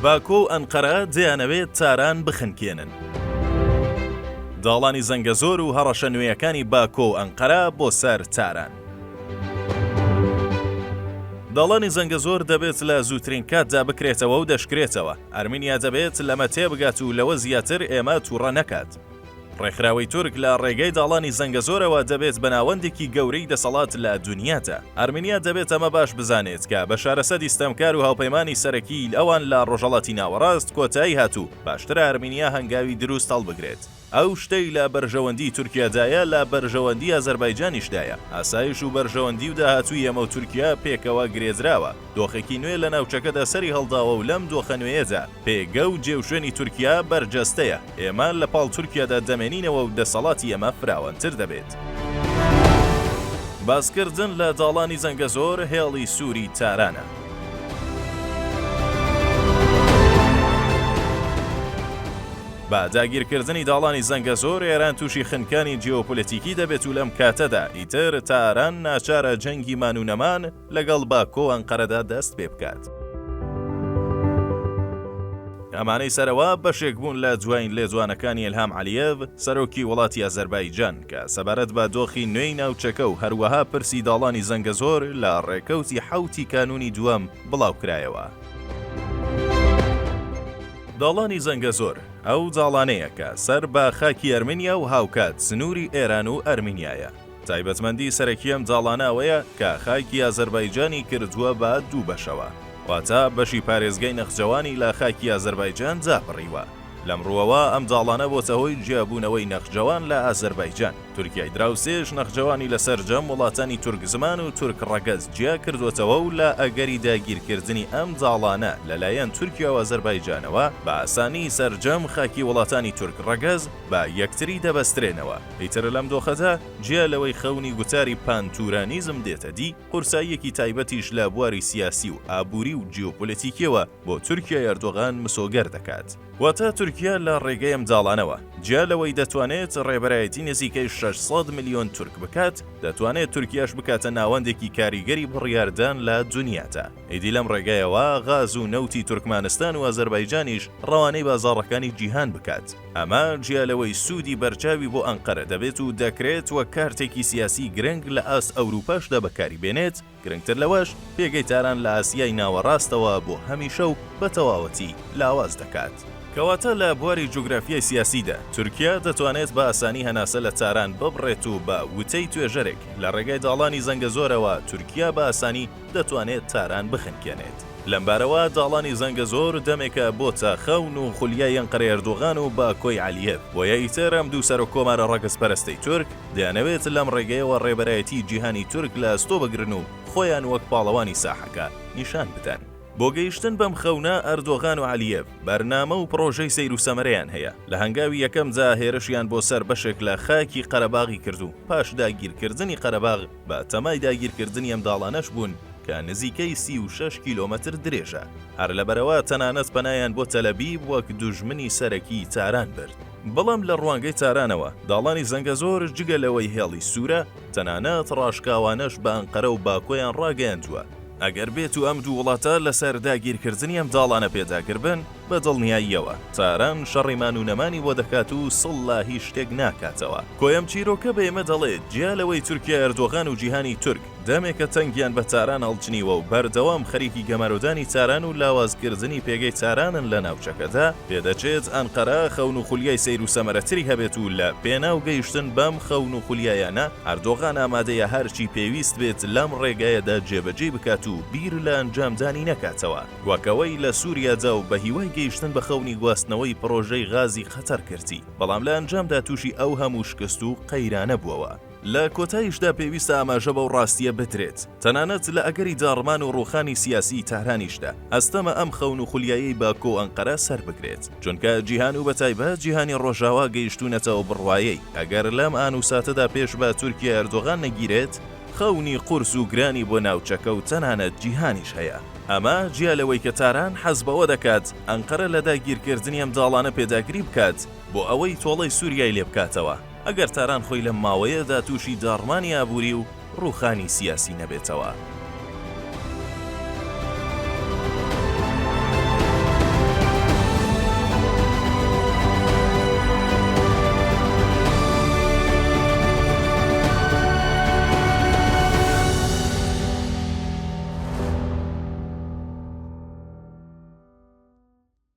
باکۆ و ئەنقەرە دەیانەوێت تاران بخنکێنن. داڵانی زەنگەزۆر و هەڕەشە نوێیەکانی باکۆ و ئەنقەرە بۆ سەر تاران. داڵانی زەنگەزۆر دەبێت لە زووترین کاتدا بکرێتەوە و دەشکرێتەوە. ئەرمینیا دەبێت لەمە تێبگات و لەوە زیاتر ئێمە تووڕە نەکات. ڕێکخراوەی تورک لە ڕێگەی داڵانی زەنگەزۆرەوە دەبێت بەناوەندێکی گەورەی دەسەڵات لە دنیادا. ئەرمینیا دەبێت ئەمە باش بزانێت کە بە شارەسەدی ستەمکار و هاوپەیمانی سەرەکی ئەوان لە ڕۆژهەڵاتی ناوەڕاست کۆتایی هاتوو، باشترە ئەرمینیا هەنگاوی دروست هەڵبگرێت. ئەو شتەی لە بەرژەوەندی تورکیادایە لە بەرژەوەندی ئازەربایجانیشدایە. ئاسایش و بەرژەوەندی و داهاتووی ئێمە و تورکیا پێکەوە گرێزراوە. دۆخێکی نوێ لە ناوچەکەدا سەری هەڵداوە و لەم دۆخە نوێیەدا پێگە و جێوشێنی تورکیا بەرجەستەیە. ئێمە لە پاڵ تورکیادا دەمێنینەوە و دەسەڵاتی ئێمە فراوانتر دەبێت. باسکردن لە داڵانی زەنگەزۆر هێڵی سووری تارانە. با داگیرکردنی داڵانی زەنگەزۆر ئێران تووشی خنکانی جیۆپۆلیتیکی دەبێت و لەم کاتەدا ئیتر تاران ناچارە جەنگی مانوونەمان لەگەڵ باکۆ و ئەنقەرەدا دەست پێ بکات. ئەمانەی سەرەوە بەشێک بوون لە جوین لێجوانەکانی ئیلهام عەلیەڤ سەرۆکی وڵاتی ئازەربایجان کە سەبارەت بە دۆخی نوێی ناوچەکە و هەروەها پرسی داڵانی زەنگەزۆر لە ڕێکەوتی حەوتی کانونی دووەم بڵاوکرایەوە. داڵانی زەنگەزۆر ئەو داڵانەیە کە سەر بە خاکی ئەرمینیا و هاوکات سنووری ئێران و ئەرمینیایە. تایبەتمەندی سەرەکی ئەم داڵانەوەیە کە خاکی ئازەربایجانی کردووە بە دوو بەشەوە، واتە بەشی پارێزگای نەخجەوانی لە خاکی ئازەربایجان جاپڕیوە. لەمڕۆوە ئەم داڵانە بۆتە هۆی جیابوونەوەی نەخجەوان لە ئازەربایجان. تورکیای دراوسێش نەخجەوانی لەسەر جەم وڵاتانی تورک زمان و تورک ڕەگەز جیا کردوێتەوە و لە ئەگەری داگیرکردنی ئەم داڵانە لەلایەن تورکیا و ئازەربایجانەوە بە ئاسانی سەرجەم خاکی وڵاتانی تورک ڕەگەز بە یەکتری دەبەسترێنەوە. ئیتر لەم دۆخەدا جیا لەوەی خەونی گوتاری پانتورانیزم دێتە دی، قورساییەکی تایبەتیش لە بواری سیاسی و ئابووری و جیۆپۆلیتیکیەوە بۆ تورکیای ئەردۆغان مسۆگەر دەکات. واتە تورکیا لە ڕێگەی ئەم داڵانەوە جیا لەوەی دەتوانێت ڕێبەرایەتی نزیکەی 600 ملیۆن تورک بکات، دەتوانێت تورکیاش بکاتە ناوەندێکی کاریگەری بڕیاردان لە دنیادا. ئیدی لەم ڕێگایەوە غاز و نەوتی تورکمانستان و ئازەربایجانیش ڕەوانەی بازاڕەکانی جیهان بکات. ئەمە جیا لەوەی سوودی بەرچاوی بۆ ئەنقەرە دەبێت و دەکرێت وە کارتێکی سیاسی گرنگ لە ئاست ئەوروپاشدا بەکاری بێنێت. گرنگتر لەوەش پێگەی تاران لە ئاسیای ناوەڕاستەوە بۆ هەمیشە و بە تەواوەتی لاواز دەکات. کەواتە لە بواری جوگرافیای سیاسیدا تورکیا دەتوانێت بە ئاسانی هەناسە لە تاران ببڕێت و بە وتەی توێژەرێک لە ڕێگای داڵانی زەنگەزۆرەوە تورکیا بە ئاسانی دەتوانێت تاران بخنکێنێت. لەمبارەوە داڵانی زەنگەزۆر دەمێکە بۆتە خەون و خولیای ئەنقەرەی ئەردۆغان و باکۆی عەلیەڤ. بۆیە ئیتر ئەم دوو سەر و کۆمارە ڕەگەزپەرستەی تورک دەیانەوێت لەم ڕێگەیەوە ڕێبەرایەتی جیهانی تورک لە ئەستۆ بگرن و خۆیان وەک پاڵەوانی ساحەکە نیشان بدەن. بۆ گەیشتن بەم خەونە ئەردۆغان و عەلیەڤ بەرنامە و پرۆژەی سەیر و سەمەرەیان هەیە. لە هەنگاوی یەکەمدا هێرشیان بۆ سەر بەشێک لە خاکی قەرەباغی کردو، پاش داگیرکردنی قەرەباغ بە تەمای داگیرکردنی ئەم داڵانەش بوون کە نزیکەی 36 کیلۆمەتر درێژە. هەر لەبەرەوە تەنانەت پەنایان بۆ تەلەبیب وەک دوژمنی سەرەکی تاران برد. بەڵام لە ڕوانگەی تارانەوە داڵانی زەنگەزۆر جگە لەوەی هێڵی سوورە تەنانەت ڕاشکاوانەش بە ئەنقەرە و باکۆیان ڕاگەیاندووە. ئەگەر بێت و ئەم دوو وڵاتە لەسەر داگیرکردنی ئەم داڵانە پێداگر بن بە دڵنیاییەوە تاران شەڕی مانوونەمانی بۆ دەکات و سڵ لا هیچ شتێک ناکاتەوە. کۆیەم چیرۆکە بە ئێمە دەڵێت جیا لەوەی تورکیا ئەردۆغان و جیهانی تورک دەمێکە تەنگیان بە تاران هەڵچنیوە و بەردەوام خەریکی گەمەرودانی تاران و لاوازکردنی پێگەی تارانن لە ناوچەکەدا، پێدەچێت ئەنقەرە خەون و خولیای سەیر و سەمەرەتری هەبێت و لە پێناو گەیشتن بەم خەون و خولیایانە ئەردۆغان ئامادەیە هەرچی پێویست بێت لەم ڕێگایەدا جێبەجێ بکات و بیر لە ئەنجامدانی نەکاتەوە. وەکەوەی لە سووریادا و بە هیوای گەیشتن بە خەونی گواستنەوەی پرۆژەی غازی خەتەر کردی، بەڵام لە ئەنجامدا تووشی ئەو هەموو شکست و قەیرانە بووەوە. لە کۆتاییشدا پێویستە ئاماژە بەو ڕاستیە بترێت تەنانەت لە ئەگەری داڕمان و ڕوخانی سیاسی تارانیشدا ئەستەمە ئەم خەون و خولیایی باکۆ و ئەنقەرە سەر بگرێت، چونکە جیهان و بەتایبەت جیهانی ڕۆژاوا گەیشتوونەتەوە بڕوایەی. ئەگەر لەم ئانوساتەدا پێش بە تورکیا ئەردۆغان نەگیرێت خەونی قورس و گرانی بۆ ناوچەکە و تەنانەت جیهانیش هەیە. ئەمە جیا لەوەی کە تاران حەز بەوە دەکات ئەنقەرە لە داگیرکردنی ئەم داڵانە پێداگری بکات بۆ ئەوەی تۆڵەی سووریای لێ بکاتەوە. ئەگەر تاران خۆی لەم ماوەیەدا تووشی داڕمانی ئابووری و ڕوخانی سیاسی نەبێتەوە.